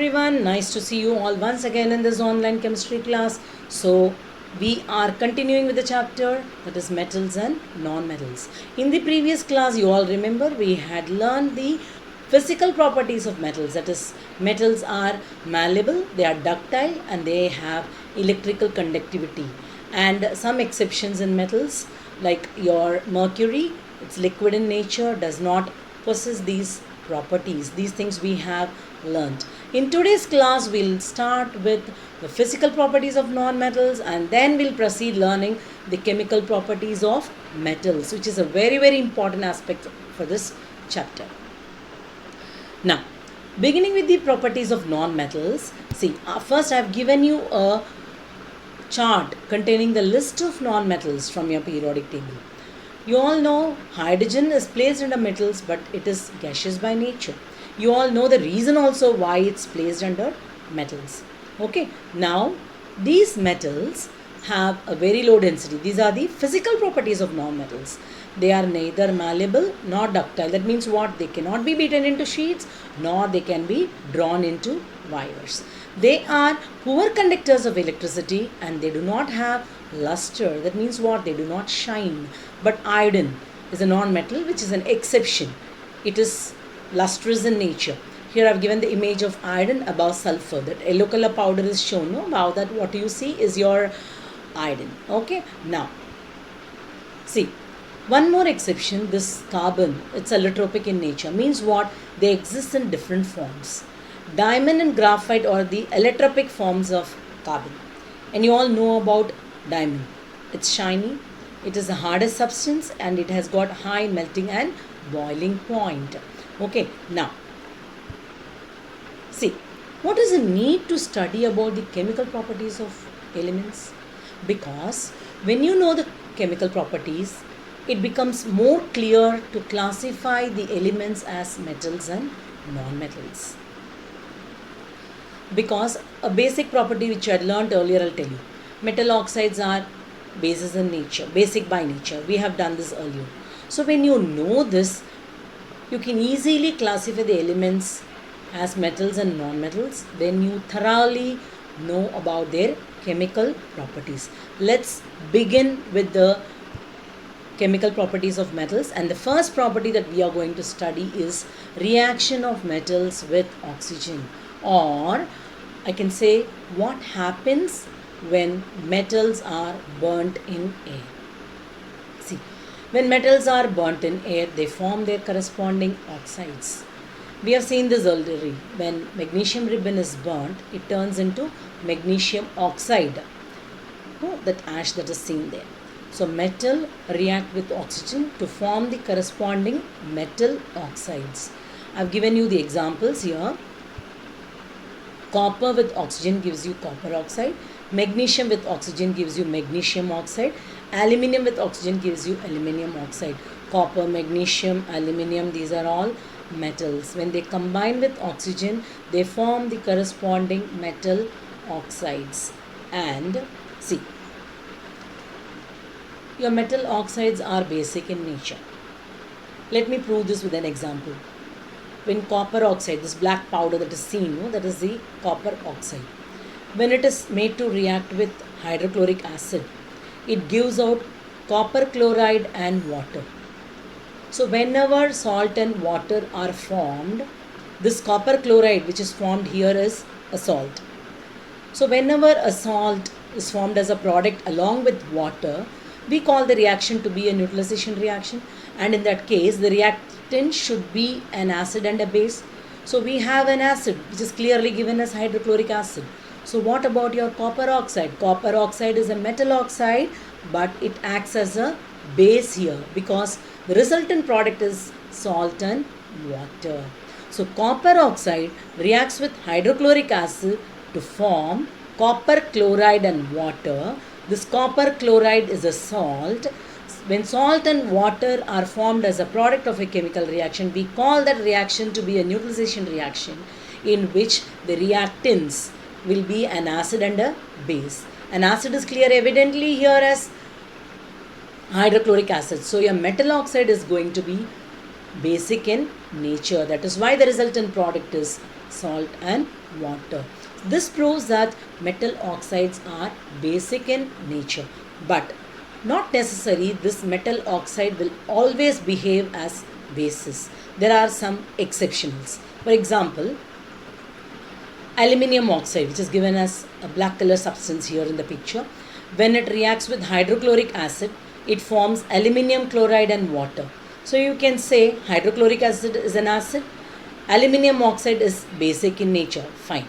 everyone, nice to see you all once again in this online chemistry class. So we are continuing with the chapter that is metals and non-metals. In the previous class you all remember we had learned the physical properties of metals, that is metals are malleable, they are ductile and they have electrical conductivity, and some exceptions in metals like your mercury, it's liquid in nature, does not possess these properties. These things we have learnt. In today's class we'll start with the physical properties of non-metals and then we'll proceed learning the chemical properties of metals, which is a very important aspect for this chapter. Now, beginning with the properties of non-metals, see, first I've given you a chart containing the list of non-metals from your periodic table. You all know hydrogen is placed under metals, but it is gaseous by nature. You all know the reason also why it's placed under metals. Okay, now these metals have a very low density. These are the physical properties of non-metals. They are neither malleable nor ductile. That means what? They cannot be beaten into sheets nor they can be drawn into wires. They are poor conductors of electricity and they do not have luster. That means what? They do not shine. But iron is a non-metal which is an exception. It is lustrous in nature. Here I have given the image of iron above sulfur. That yellow color powder is shown. No? Above that what you see is your iron. Okay. Now, see, one more exception, this carbon, it's allotropic in nature. Means what? They exist in different forms. Diamond and graphite are the allotropic forms of carbon. And you all know about diamond. It's shiny, it is the hardest substance and it has got high melting and boiling point. Okay, now, see, what is the need to study about the chemical properties of elements? Because when you know the chemical properties, it becomes more clear to classify the elements as metals and non-metals. Because a basic property which I had learned earlier, I'll tell you. Metal oxides are bases in nature, basic by nature. We have done this earlier. So when you know this, you can easily classify the elements as metals and non-metals when you thoroughly know about their chemical properties. Let's begin with the chemical properties of metals, and the first property that we are going to study is reaction of metals with oxygen, or I can say what happens when metals are burnt in air. See, when metals are burnt in air, they form their corresponding oxides. We have seen this already. When magnesium ribbon is burnt, it turns into magnesium oxide. That ash that is seen there. So metal react with oxygen to form the corresponding metal oxides. I have given you the examples here. Copper with oxygen gives you copper oxide. Magnesium with oxygen gives you magnesium oxide. Aluminium with oxygen gives you aluminium oxide. Copper, magnesium, aluminium, these are all metals. When they combine with oxygen, they form the corresponding metal oxides. And see, your metal oxides are basic in nature. Let me prove this with an example. When copper oxide, this black powder that is seen, that is the copper oxide. When it is made to react with hydrochloric acid, it gives out copper chloride and water. So whenever salt and water are formed, this copper chloride which is formed here is a salt. So whenever a salt is formed as a product along with water, we call the reaction to be a neutralization reaction, and in that case the reactant should be an acid and a base. So we have an acid which is clearly given as hydrochloric acid. So what about your copper oxide? Copper oxide is a metal oxide, but it acts as a base here because the resultant product is salt and water. So copper oxide reacts with hydrochloric acid to form copper chloride and water. This copper chloride is a salt. When salt and water are formed as a product of a chemical reaction, we call that reaction to be a neutralization reaction in which the reactants will be an acid and a base. An acid is clear evidently here as hydrochloric acid. So your metal oxide is going to be basic in nature. That is why the resultant product is salt and water. This proves that metal oxides are basic in nature, but not necessarily this metal oxide will always behave as bases. There are some exceptions. For example, aluminium oxide, which is given as a black color substance here in the picture, when it reacts with hydrochloric acid, it forms aluminium chloride and water. So you can say hydrochloric acid is an acid, aluminium oxide is basic in nature, fine.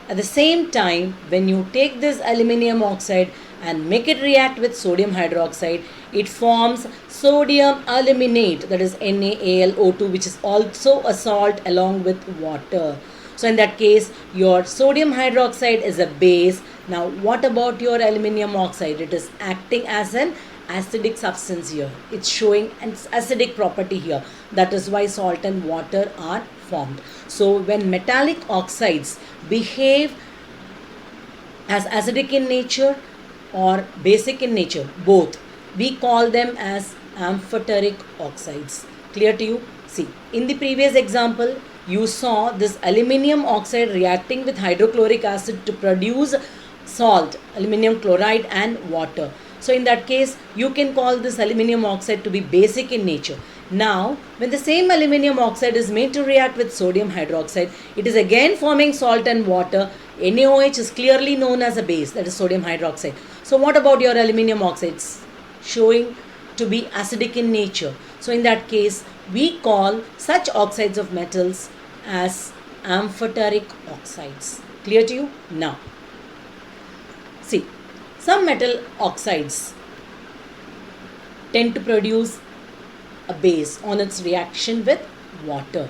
At the same time, when you take this aluminium oxide and make it react with sodium hydroxide, it forms sodium aluminate, that is NaAlO2, which is also a salt along with water. So in that case, your sodium hydroxide is a base. Now what about your aluminium oxide? It is acting as an acidic substance here. It's showing an acidic property here. That is why salt and water are formed. So when metallic oxides behave as acidic in nature or basic in nature, both, we call them as amphoteric oxides. Clear to you? See, in the previous example, you saw this aluminium oxide reacting with hydrochloric acid to produce salt, aluminium chloride and water. So in that case, you can call this aluminium oxide to be basic in nature. Now, when the same aluminium oxide is made to react with sodium hydroxide, it is again forming salt and water. NaOH is clearly known as a base, that is sodium hydroxide. So what about your aluminium oxides? Showing to be acidic in nature. So in that case, we call such oxides of metals as amphoteric oxides. Clear to you? Now, see, some metal oxides tend to produce a base on its reaction with water.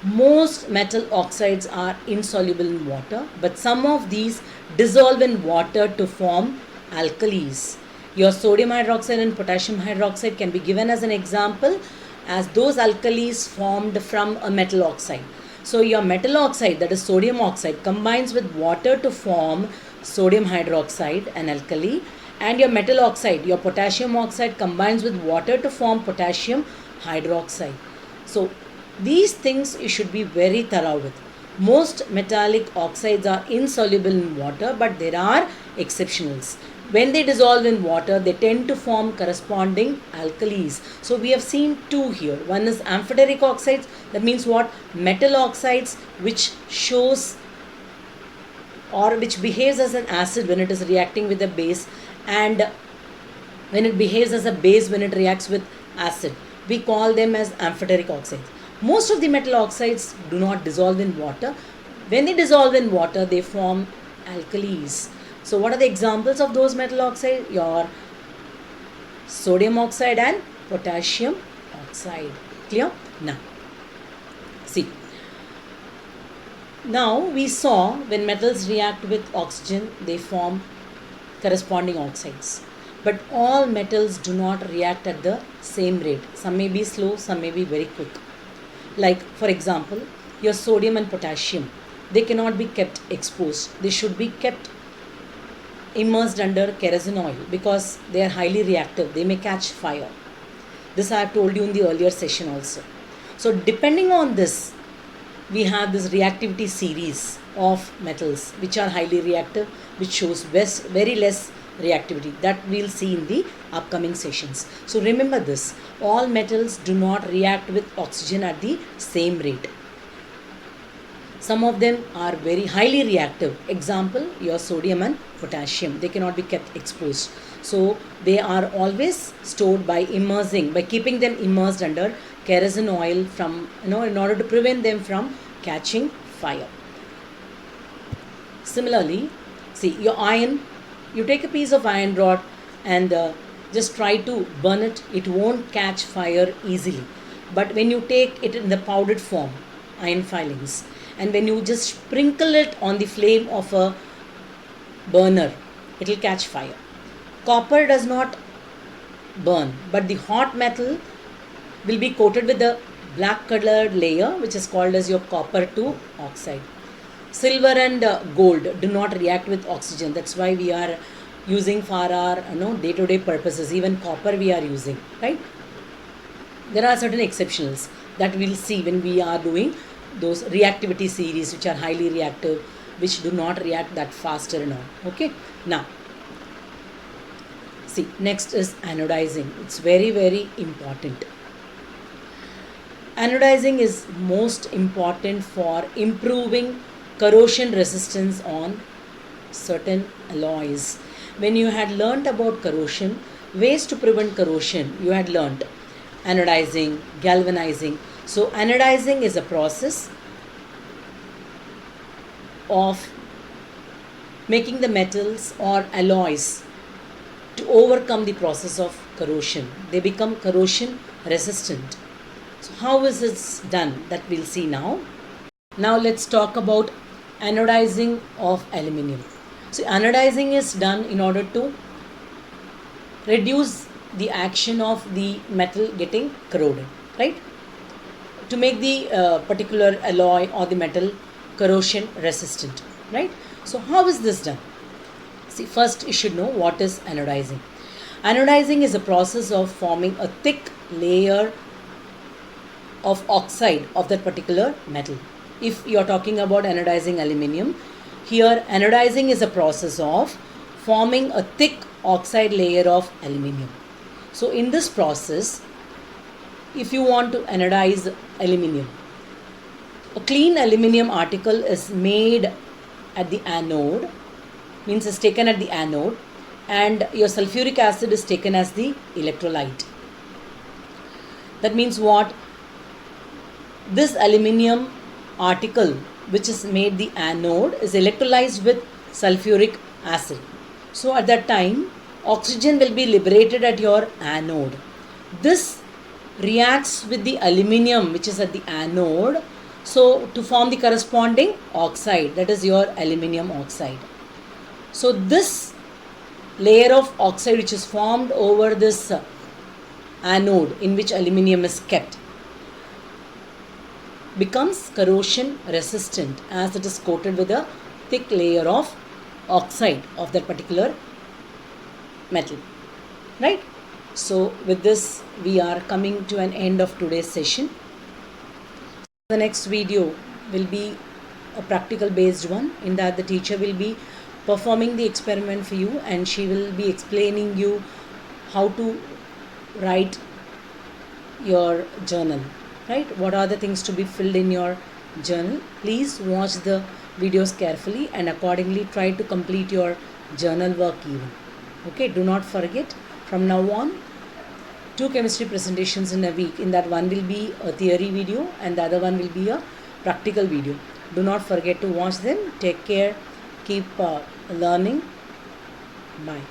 Most metal oxides are insoluble in water, but some of these dissolve in water to form alkalis. Your sodium hydroxide and potassium hydroxide can be given as an example, as those alkalis formed from a metal oxide. So your metal oxide, that is sodium oxide, combines with water to form sodium hydroxide, an alkali, and your metal oxide, your potassium oxide, combines with water to form potassium hydroxide. So these things you should be very thorough with. Most metallic oxides are insoluble in water, but there are exceptionals. When they dissolve in water, they tend to form corresponding alkalis. So we have seen two here. One is amphoteric oxides. That means what? Metal oxides which shows or which behaves as an acid when it is reacting with a base, and when it behaves as a base when it reacts with acid. We call them as amphoteric oxides. Most of the metal oxides do not dissolve in water. When they dissolve in water, they form alkalis. So what are the examples of those metal oxides? Your sodium oxide and potassium oxide. Clear? Now, see. Now we saw when metals react with oxygen, they form corresponding oxides. But all metals do not react at the same rate. Some may be slow, some may be very quick. Like for example, your sodium and potassium, they cannot be kept exposed. They should be kept immersed under kerosene oil because they are highly reactive. They may catch fire. This I have told you in the earlier session also. So depending on this, we have this reactivity series of metals which are highly reactive, which shows very less reactivity. That we'll see in the upcoming sessions. So remember this, all metals do not react with oxygen at the same rate. Some of them are very highly reactive. Example, your sodium and potassium. They cannot be kept exposed. So they are always stored by keeping them immersed under kerosene oil in order to prevent them from catching fire. Similarly, see your iron, you take a piece of iron rod and just try to burn it. It won't catch fire easily. But when you take it in the powdered form, iron filings, and when you just sprinkle it on the flame of a burner, it will catch fire. Copper does not burn, but the hot metal will be coated with a black colored layer which is called as your copper 2 oxide. Silver and gold do not react with oxygen. That's why we are using for our day-to-day purposes. Even copper we are using, right? There are certain exceptionals that we'll see when we are doing those reactivity series which are highly reactive, which do not react that faster and all. Okay, now see, next is anodizing. It's very, very important. Anodizing is most important for improving corrosion resistance on certain alloys. When you had learnt about corrosion, ways to prevent corrosion, you had learnt anodizing, galvanizing. So anodizing is a process of making the metals or alloys to overcome the process of corrosion. They become corrosion resistant. So how is this done? That we'll see now. Now let's talk about anodizing of aluminium. So anodizing is done in order to reduce the action of the metal getting corroded, right? To make the particular alloy or the metal corrosion resistant, right? So how is this done? See, first you should know what is anodizing. Anodizing is a process of forming a thick layer of oxide of that particular metal. If you are talking about anodizing aluminium, here anodizing is a process of forming a thick oxide layer of aluminium. So in this process, if you want to anodize aluminium, a clean aluminium article is made at the anode, means is taken at the anode, and your sulfuric acid is taken as the electrolyte. That means what? This aluminium article which is made the anode is electrolyzed with sulfuric acid. So at that time, oxygen will be liberated at your anode. This reacts with the aluminium which is at the anode, so to form the corresponding oxide, that is your aluminium oxide. So this layer of oxide which is formed over this anode in which aluminium is kept becomes corrosion resistant as it is coated with a thick layer of oxide of that particular metal, right? So with this we are coming to an end of today's session. The next video will be a practical based one, in that the teacher will be performing the experiment for you and she will be explaining you how to write your journal, right? What are the things to be filled in your journal? Please watch the videos carefully and accordingly try to complete your journal work even. Okay, do not forget, from now on 2 chemistry presentations in a week. In that, one will be a theory video and the other one will be a practical video. Do not forget to watch them. Take care. Keep learning. Bye.